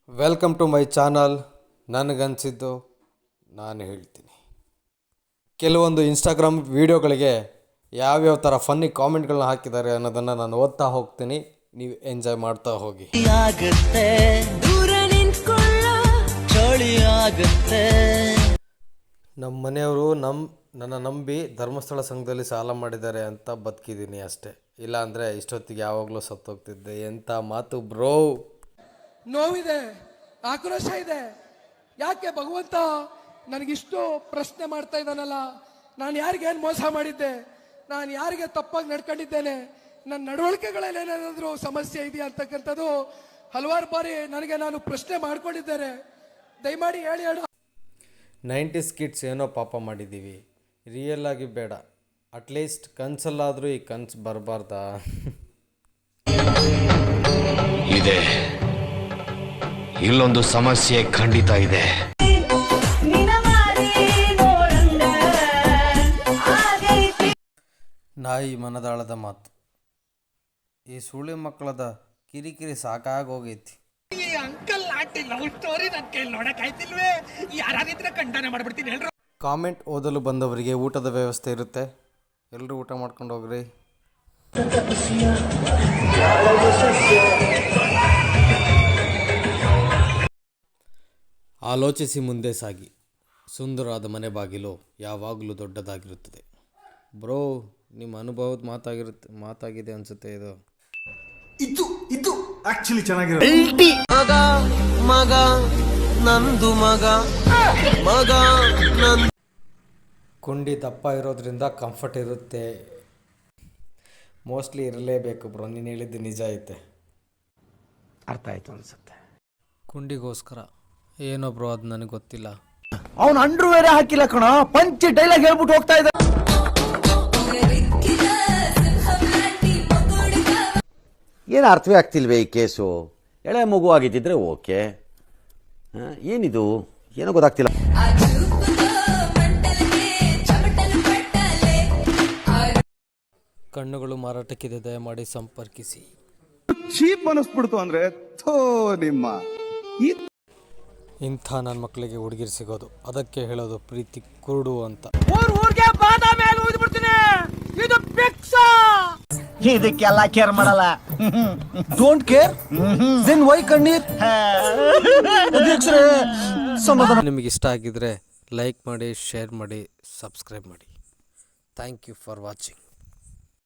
Welcome to my channel. ನನಗನ್ಸಿದ್ದು ನಾನು ಹೇಳ್ತೀನಿ. ಕೆಲವೊಂದು ಇನ್ಸ್ಟಾಗ್ರಾಮ್ ವೀಡಿಯೋಗಳಿಗೆ ಯಾವ್ಯಾವ ಥರ ಫನ್ನಿ ಕಾಮೆಂಟ್ಗಳನ್ನ ಹಾಕಿದ್ದಾರೆ ಅನ್ನೋದನ್ನು ನಾನು ಓದ್ತಾ ಹೋಗ್ತೀನಿ, ನೀವು ಎಂಜಾಯ್ ಮಾಡ್ತಾ ಹೋಗಿ. ನಮ್ಮ ಮನೆಯವರು ನನ್ನ ನಂಬಿ ಧರ್ಮಸ್ಥಳ ಸಂಘದಲ್ಲಿ ಸಾಲ ಮಾಡಿದ್ದಾರೆ ಅಂತ ಬದುಕಿದ್ದೀನಿ ಅಷ್ಟೇ, ಇಲ್ಲಾಂದರೆ ಇಷ್ಟೊತ್ತಿಗೆ ಯಾವಾಗಲೂ ಸತ್ತೋಗ್ತಿದ್ದೆ. ಎಂಥ ಮಾತು ಬ್ರೋ. ನೋವಿದೆ, ಆಕ್ರೋಶ ಇದೆ. ಯಾಕೆ ಭಗವಂತ ನನಗಿಷ್ಟು ಪ್ರಶ್ನೆ ಮಾಡ್ತಾ ಇದ್ದಾನಲ್ಲ? ನಾನು ಯಾರಿಗೇನು ಮೋಸ ಮಾಡಿದ್ದೆ? ನಾನು ಯಾರಿಗೆ ತಪ್ಪಾಗಿ ನಡ್ಕೊಂಡಿದ್ದೇನೆ? ನನ್ನ ನಡವಳಿಕೆಗಳಲ್ಲಿ ಏನಾದರೂ ಸಮಸ್ಯೆ ಇದೆಯಾ ಅಂತಕ್ಕಂಥದ್ದು ಹಲವಾರು ಬಾರಿ ನಾನು ಪ್ರಶ್ನೆ ಮಾಡ್ಕೊಂಡಿದ್ದೇನೆ. ದಯಮಾಡಿ ಹೇಳಿ ಅಣ್ಣ. 90s ಕಿಡ್ಸ್ ಏನೋ ಪಾಪ ಮಾಡಿದ್ದೀವಿ, ರಿಯಲ್ ಆಗಿ ಬೇಡ. ಅಟ್ಲೀಸ್ಟ್ ಕನ್ಸಲ್ಲಾದರೂ ಈ ಕನ್ಸು ಬರಬಾರ್ದಾ? ಇದೆ, ಇಲ್ಲೊಂದು ಸಮಸ್ಯೆ ಖಂಡಿತ ಇದೆ. ನಾಯಿ ಮನದಾಳದ ಮಾತು. ಈ ಸುಳಿ ಮಕ್ಕಳದ ಕಿರಿಕಿರಿ ಸಾಕಾಗೋಗೈತಿ. ಕಾಮೆಂಟ್ ಓದಲು ಬಂದವರಿಗೆ ಊಟದ ವ್ಯವಸ್ಥೆ ಇರುತ್ತೆ, ಎಲ್ಲರೂ ಊಟ ಮಾಡ್ಕೊಂಡು ಹೋಗ್ರಿ. ಆಲೋಚಿಸಿ ಮುಂದೆ ಸಾಗಿ. ಸುಂದರವಾದ ಮನೆ ಬಾಗಿಲು ಯಾವಾಗಲೂ ದೊಡ್ಡದಾಗಿರುತ್ತದೆ. ಬ್ರೋ, ನಿಮ್ಮ ಅನುಭವದ ಮಾತಾಗಿದೆ ಅನ್ಸುತ್ತೆ ಇದು. ಇದು ಆಕ್ಚುಲಿ ಚೆನ್ನಾಗಿರುತ್ತೆ. ಮಗ ನಂದು ಮಗ ಕುಂಡಿ ದಪ್ಪ ಇರೋದ್ರಿಂದ ಕಂಫರ್ಟ್ ಇರುತ್ತೆ. ಮೋಸ್ಟ್ಲಿ ಇರಲೇಬೇಕು ಬ್ರೋ, ನೀನು ಹೇಳಿದ್ದು ನಿಜ ಐತೆ. ಅರ್ಥ ಆಯ್ತು ಅನ್ಸುತ್ತೆ. ಕುಂಡಿಗೋಸ್ಕರ ಏನೋ ಬ್ರೋ, ಅದು ನನಗೆ ಗೊತ್ತಿಲ್ಲ. ಅವನು ಅಂಡ್ರು ಬೇರೆ ಹಾಕಿಲ್ಲ ಕಣ, ಪಂಚಿ ಡೈಲಾಗ್ ಹೇಳ್ಬಿಟ್ಟು ಹೋಗ್ತಾ ಇದ್ದ. ಏನು ಅರ್ಥವೇ ಆಗ್ತಿಲ್ವೇ ಈ ಕೇಸು? ಎಳೆ ಮಗು ಆಗಿದ್ದಿದ್ರೆ ಓಕೆ, ಏನಿದು ಏನೋ ಗೊತ್ತಾಗ್ತಿಲ್ಲ. ಕಣ್ಣುಗಳು ಮಾರಾಟಕ್ಕಿದೆ, ದಯಮಾಡಿ ಸಂಪರ್ಕಿಸಿ. ಚೀಪ್ ಅನಿಸ್ಬಿಡ್ತು ಅಂದ್ರೆ ನಿಮ್ಮ ಇಂಥ ನನ್ನ ಮಕ್ಕಳಿಗೆ ಹುಡುಗಿರು ಸಿಗೋದು, ಅದಕ್ಕೆ ಹೇಳೋದು ಪ್ರೀತಿ ಕುರುಡು ಅಂತ. ಇದಕ್ಕೆಲ್ಲ ಕೇರ್ ಮಾಡಲ್ಲ. ಡೋಂಟ್ ಕೇರ್ ದೆನ್ ವೈ ಕಣ್ಣೀರ್? ನಿಮಗೆ ಇಷ್ಟ ಆಗಿದ್ರೆ ಲೈಕ್ ಮಾಡಿ, ಶೇರ್ ಮಾಡಿ, ಸಬ್ಸ್ಕ್ರೈಬ್ ಮಾಡಿ. Thank you for watching.